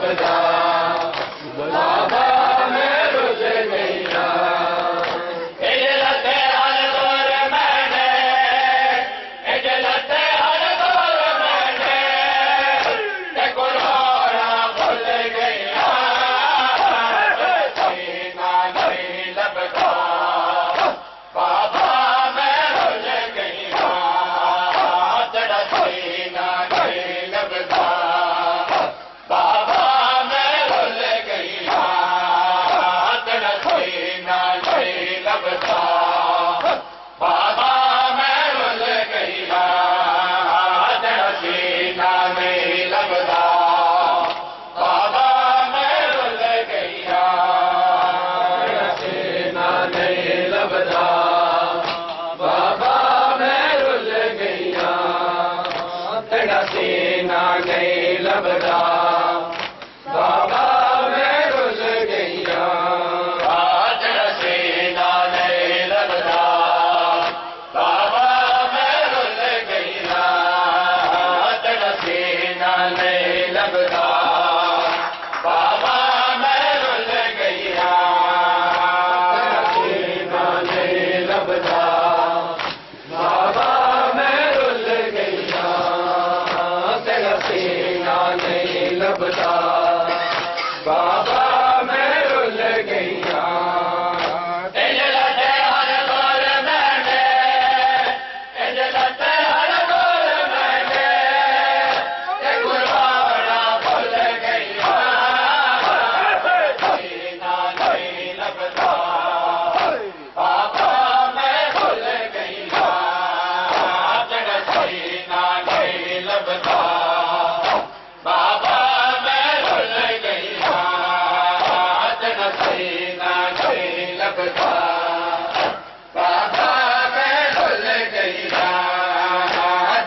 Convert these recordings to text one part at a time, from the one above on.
लभदा बाबा मैं रुस गईया इजलते हर दौर मैंने इजलते हर दौर मैंने ते कुराना भूल गईया सीना नहीं लभदा बाबा मैं रुस गईया तेरा सीना नहीं लभदा बाबा मैं रुस गईया तेरा सीना नहीं लभदा बाबा मैं रुस गईया तेरा सीना नहीं लभदा बाबा मैं रुस गईया तेरा सीना नहीं लभदा बाबा मैं रुस गईया तेरा सीना नहीं लभदा बाबा मैं रुस गईया तेरा सीना नहीं लभदा बाबा मैं रुस गईया तेरा सीना नहीं लभदा बाबा मैं रुस गईया तेरा सीना नहीं लभदा बाबा मैं रुस गईया तेरा सीना नहीं लभदा बाबा मैं रुस गईया इजलते हर दौर मैंने इजलते हर दौर मैंने ते कुराना भूल गईया सीना नहीं लभदा बाबा मैं भूल गईया तेरा सीना नहीं लभदा बाबा मैं भूल गईया तेरा सीना नहीं लभदा बाबा मैं भूल गईया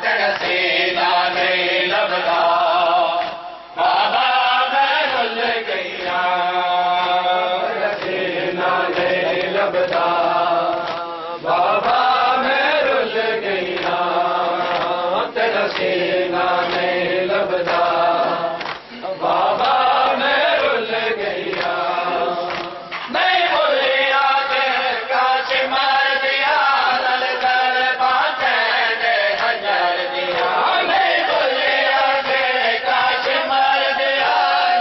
तेरा सीना नहीं लभदा बाबा मैं भूल गईया तेरा सीना नहीं लभदा बाबा मैं रुस गईया तेरा सीना नहीं लभदा बाबा मैं रुस गईया नहीं भूलिया के काश मार दिया ललकर बातें ने हजर दिया नहीं भूलिया के काश मार दिया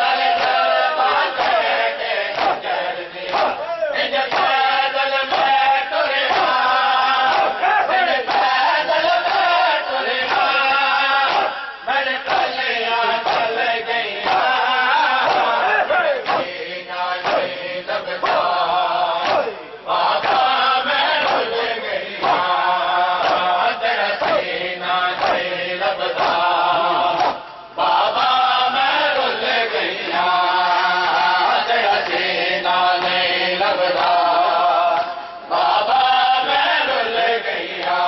ललकर बातें ने हजर दिया इज पैदल मैं तुरहा इज पैदल मैं तुरहा मैंने कलिया चल गईया सीना नहीं लभदा बाबा मैं रुस गईया तेरा सीना नहीं लभदा बाबा मैं रुस गईया तेरा सीना नहीं लभदा बाबा मैं रुस गईया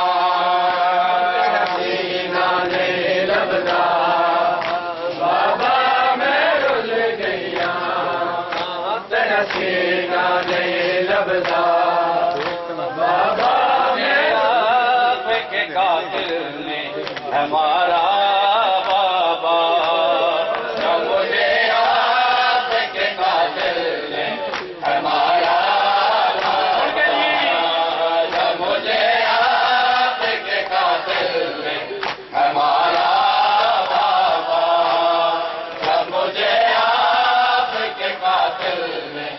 तेरा सीना नहीं लभदा बाबा मैं रुस गईया तेरा सीना नहीं लभदा बाबा मैं आपके कातिल ने हमारा बाबा जब मुझे आपके कातिल ने हमारा बाबा जब मुझे आपके कातिल ने हमारा बाबा जब मुझे आपके कातिल ने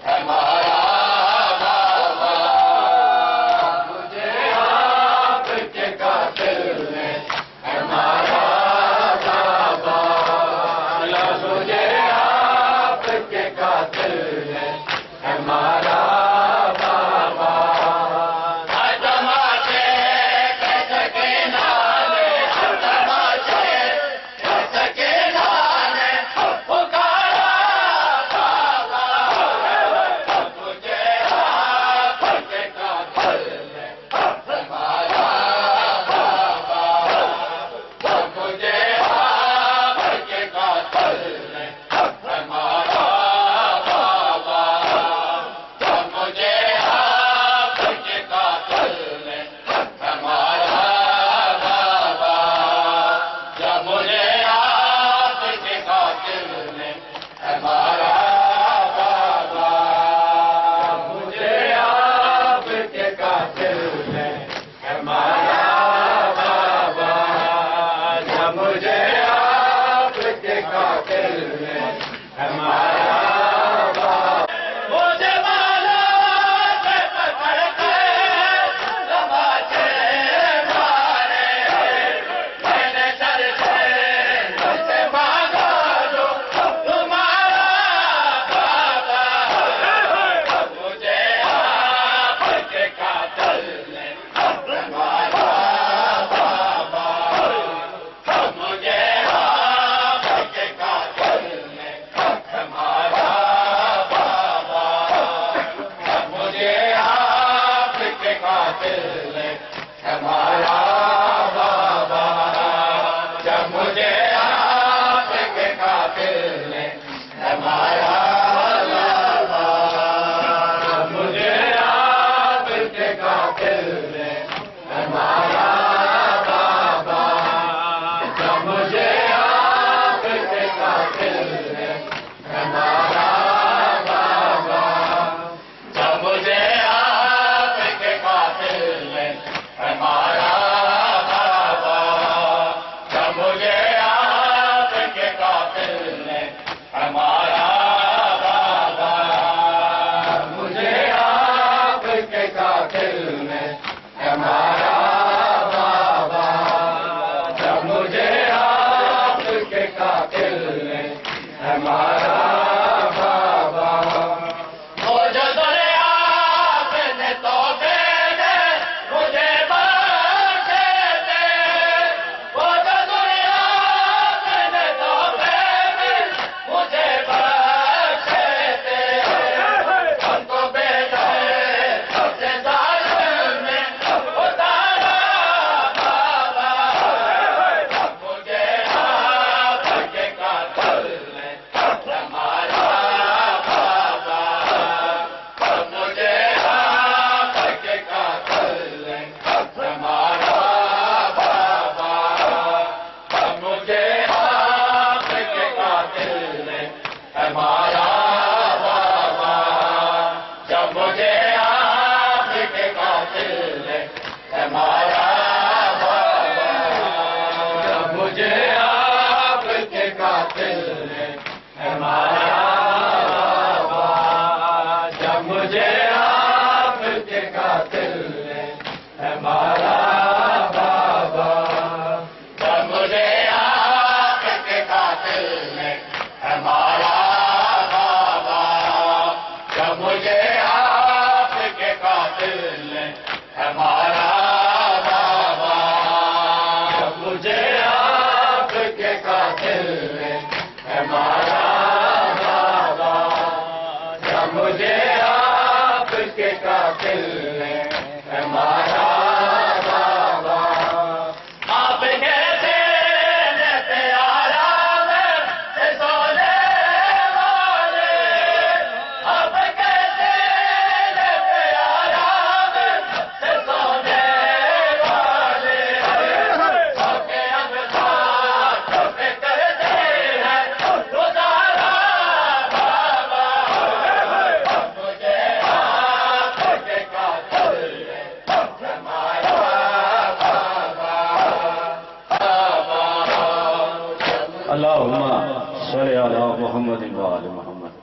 हमारा बाबा मुझे आपके कातिल ने हमारा बाबा मुझे आपके कातिल ने हमारा बाबा तमाशे कैसे के नाने तमाशे कैसे के नाने पुकारा बाबा मुझे आपके कातिल ने हमारा बाबा मुझे आपके कातिल ने हमारा बाबा हमारा बाबा। वो जो दुनिया ने तोहफे दे मुझे बख्शे दे, वो जो दुनिया ने तोहफे दे मुझे बख्शे दे। हमको बेदर्द सबसे जालिम में उतारा बाबा, मुझे आप के कातिल ने हमारा बाबा, मुझे आप के कातिल ने हमारा बाबा, मुझे आप के कातिल ने हमारा बाबा, जब मुझे आपके कातिल ने हमारा बाबा, जब मुझे आपके कातिल ने हमारा बाबा, जब मुझे आपके कातिल ने हमारा बाबा, जब मुझे आपके कातिल ने हमारा बाबा, जब मुझे आपके कातिल ने हमारा बाबा, जब मुझे आपके कातिल ने हमारा बाबा, जब मुझे आपके कातिल ने हमारा बाबा। आप कैसे प्यारा से सोने वाले, आप कैसे प्यारा से सोने वाले, सबके अंगदार पे करते हैं गुजारा बाबा, मुझे आपके कातिल ने हमारा बाबा, बाबा। अल्लाहुम्मा सल्ली अला मुहम्मद व आले मुहम्मद।